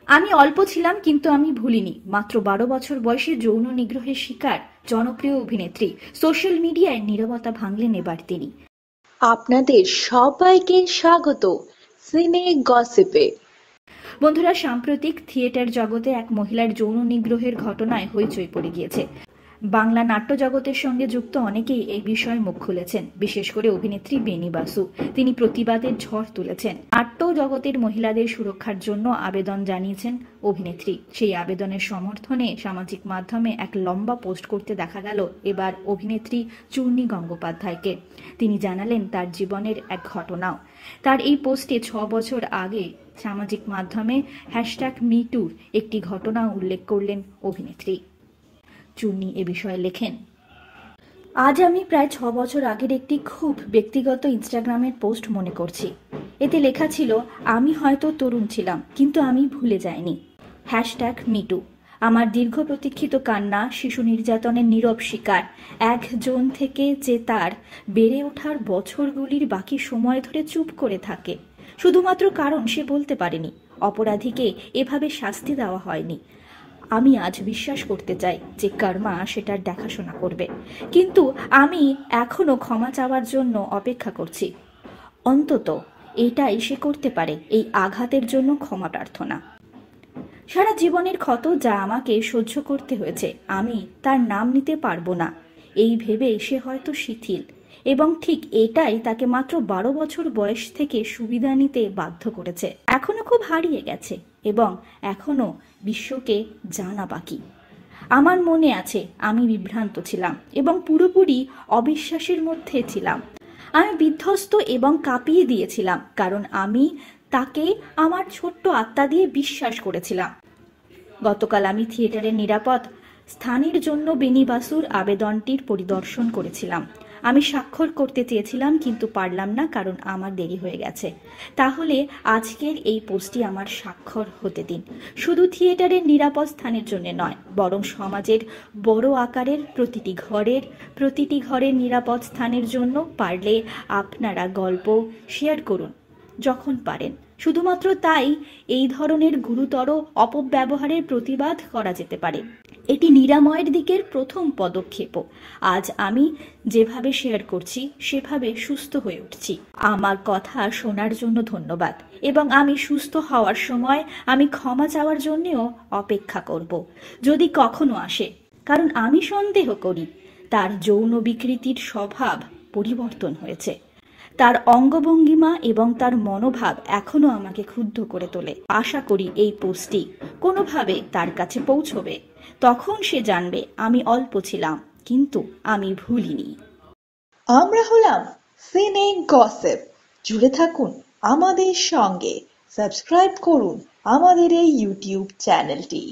আমি অল্প ছিলাম কিন্তু আমি ভুলিনি। মাত্র ১২ বছর বয়সে যৌন নিগ্রহের শিকার জনপ্রিয় অভিনেত্রী। সোশ্যাল মিডিয়ায় নীরবতা ভাঙলেন এবার তিনি। আপনাদের সবাইকে স্বাগত সিনে গসিপে। বন্ধুরা, সাম্প্রতিক থিয়েটার জগতে এক মহিলার যৌন নিগ্রহের ঘটনায় হইচই পড়ে গিয়েছে। বাংলা নাট্য জগতের সঙ্গে যুক্ত অনেকেই এই বিষয়ে মুখ খুলেছেন, বিশেষ করে অভিনেত্রী বেনি বাসু। তিনি প্রতিবাদের ঝড় তুলেছেন। নাট্য জগতের মহিলাদের সুরক্ষার জন্য আবেদন জানিয়েছেন অভিনেত্রী। সেই আবেদনের সমর্থনে সামাজিক মাধ্যমে এক লম্বা পোস্ট করতে দেখা গেল এবার অভিনেত্রী চূর্ণী গঙ্গোপাধ্যায়কে। তিনি জানালেন তার জীবনের এক ঘটনাও। তার এই পোস্টে ৬ বছর আগে সামাজিক মাধ্যমে #মিটুর একটি ঘটনা উল্লেখ করলেন অভিনেত্রী। চূর্ণী এ বিষয়ে লেখেন, আজ আমি প্রায় ৬ বছর আগের একটি খুব ব্যক্তিগত ইনস্টাগ্রামের পোস্ট মনে করছি। এতে লেখা ছিল, আমি হয়তো তরুণ ছিলাম কিন্তু আমি ভুলে যাইনি। #মিটু। আমার দীর্ঘ প্রতীক্ষিত কান্না, শিশু নির্যাতনের নীরব শিকার একজন থেকে যে তার বেড়ে ওঠার বছরগুলির বাকি সময় ধরে চুপ করে থাকে, শুধুমাত্র কারণ সে বলতে পারেনি। অপরাধীকে এভাবে শাস্তি দেওয়া হয়নি। আমি আজ বিশ্বাস করতে চাই যে কর্মা সেটার দেখাশোনা করবে, কিন্তু আমি এখনো ক্ষমা চাওয়ার জন্য অপেক্ষা করছি। অন্তত এটাই সে করতে পারে, এই আঘাতের জন্য ক্ষমা প্রার্থনা। সারা জীবনের ক্ষত যা আমাকে সহ্য করতে হয়েছে, আমি তার নাম নিতে পারবো না এই ভেবে সে হয়তো শিথিল, এবং ঠিক এটাই তাকে মাত্র ১২ বছর বয়স থেকে সুবিধা নিতে বাধ্য করেছে। এখনো খুব হারিয়ে গেছে এবং এখনো বিশ্বকে জানা বাকি। আমার মনে আছে আমি বিভ্রান্ত ছিলাম এবং পুরোপুরি অবিশ্বাসের মধ্যে ছিলাম। আমি বিধ্বস্ত এবং কাঁপিয়ে দিয়েছিলাম, কারণ আমি তাকে আমার ছোট্ট আত্মা দিয়ে বিশ্বাস করেছিলাম। গতকাল আমি থিয়েটারের নিরাপদ স্থানের জন্য বেনি বাসুর আবেদনটির পরিদর্শন করেছিলাম। আমি স্বাক্ষর করতে চেয়েছিলাম কিন্তু পারলাম না, কারণ আমার দেরি হয়ে গেছে। তাহলে আজকের এই পোস্টটি আমার স্বাক্ষর হতে দিন, শুধু থিয়েটারের নিরাপদ স্থানের জন্য নয়, বরং সমাজের বড় আকারের প্রতিটি ঘরের নিরাপদ স্থানের জন্য। পারলে আপনারা গল্প শেয়ার করুন যখন পারেন। শুধুমাত্র তাই এই ধরনের গুরুতর অপব্যবহারের প্রতিবাদ করা যেতে পারে। এটি নিরাময়ের দিকের প্রথম পদক্ষেপও। আজ আমি যেভাবে শেয়ার করছি সেভাবে সুস্থ হয়ে উঠছি। আমার কথা শোনার জন্য ধন্যবাদ, এবং আমি সুস্থ হওয়ার সময় আমি ক্ষমা চাওয়ার জন্যও অপেক্ষা করব, যদি কখনো আসে। কারণ আমি সন্দেহ করি তার যৌন বিকৃতির স্বভাব পরিবর্তন হয়েছে। তার অঙ্গভঙ্গিমা এবং তার মনোভাব এখনো আমাকে ক্ষুব্ধ করে তোলে। আশা করি এই পোস্টটি কোনোভাবে তার কাছে পৌঁছবে। তখন সে জানবে আমি অল্প ছিলাম কিন্তু আমি ভুলিনি। আমরা হলাম সিনে গসিপ। জুড়ে থাকুন আমাদের সঙ্গে, সাবস্ক্রাইব করুন আমাদের এই ইউটিউব চ্যানেলটি।